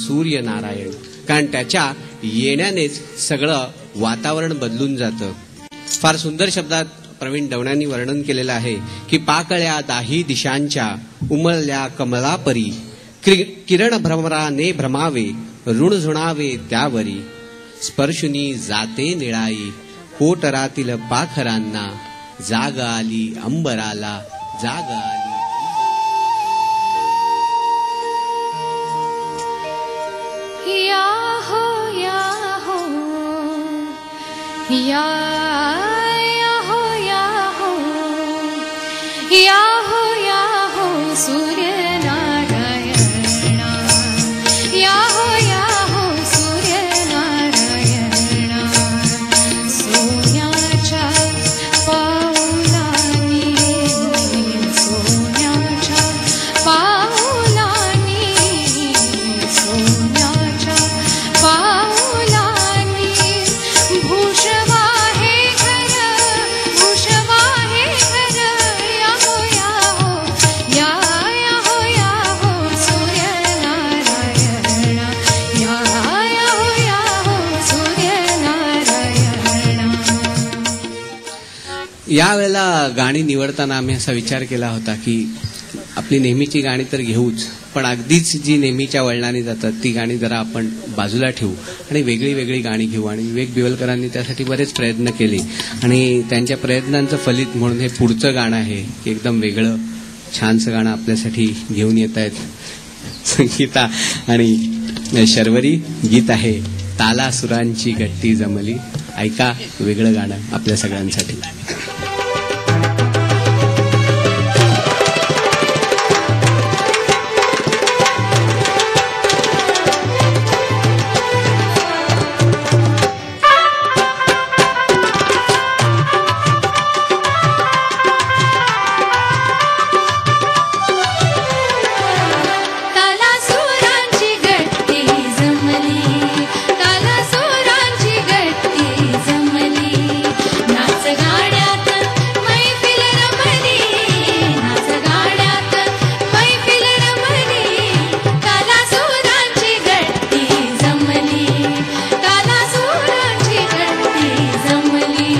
सूर्यनारायण, कारण त्याच्या येण्यानेच सगळं वातावरण बदलून जातं. फार सुंदर शब्दात प्रवीण दवण्यांनी वर्णन केलेलं आहे की पाकळ्या दाही दिशांच्या उमळल्या कमलापरी, किरण भ्रमराने भ्रमावे ऋण झुणावे त्यावरी, स्पर्शुनी जाते निळाई कोटरातील पाखरांना, जाग आली अंबराला जाग आली. या हो या हो या हो या हो या हो या हो सूर्यनारायणा, या हो सूर्यनारायणा, सोन्याच्या पाऊलांनी, सोन्याच्या पाऊलांनी, सोन्याच्या पाऊलांनी भूषवा हे घर, भूषवा हे घर, या हो या हो सूर्यनारायणा, या हो सूर्यनारायणा. यावेळेला गाणी निवडताना आम्ही असा विचार केला होता की आपली नेहमीची गाणी तर घेऊच, पण अगदीच जी नेहमीच्या वळणाने जातात ती गाणी जरा आपण बाजूला ठेवू आणि वेगळी वेगळी गाणी घेऊ. आणि विवेक बिवलकरांनी त्यासाठी बरेच प्रयत्न केले आणि त्यांच्या प्रयत्नांचं फलित म्हणून हे पुढचं गाणं आहे की एकदम वेगळं छानसं गाणं आपल्यासाठी घेऊन येत आहेत संगीता आणि शर्वरी. गीत आहे तालासुरांची गट्टी जमली. ऐका वेगळं गाणं आपल्या सगळ्यांसाठी. तालासुरांची गट्टी जमली, तालासुरांची गट्टी जमली, नाच गाण्यात मैफिल रमली, नाच गाण्यात मैफिल रमली, तालासुरांची गट्टी जमली, तालासुरांची गट्टी जमली.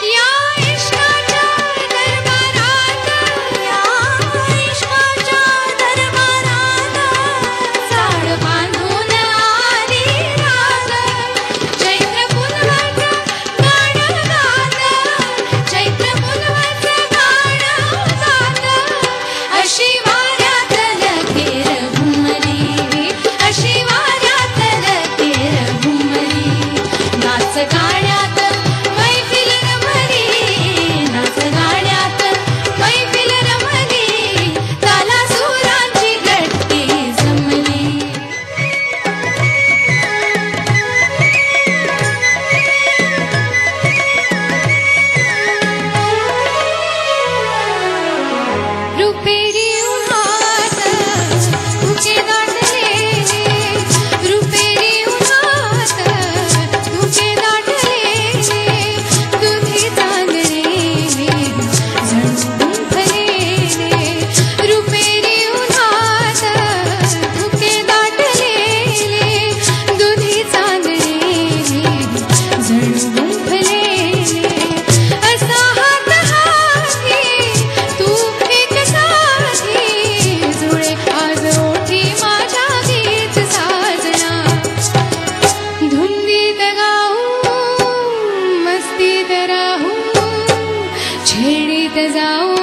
या इश्काच्या दरबारात, या इश्काच्या दरबारात, झाड बांधून आली राग, चैत्र पुनवाचं गाणं गात, चैत्र पुनवाचं गाणं गात, अशी वाऱ्यातल केर घुमली, अशी वाऱ्यातल केर घुमली, नाच गाण्यात मैफिल रमली, नाच गाण्यात मैफिल रमली, तालासुरांची गट्टी जमली. रुपेरी उन्हात धुके दाटलेले, रुपेरी उन्हात धुके दाटलेले, दुधी चांदणेने झळून फलेले, रुपेरी उन्हात धुके दाटलेले, दुधी चांदणेने झळून फलेले, असा हात हाती तू एक साथी, जुळे आज ओठी माझ्या गीत साजना, धुंदीत गाऊ मस्तीत राहू छेडीत जाऊ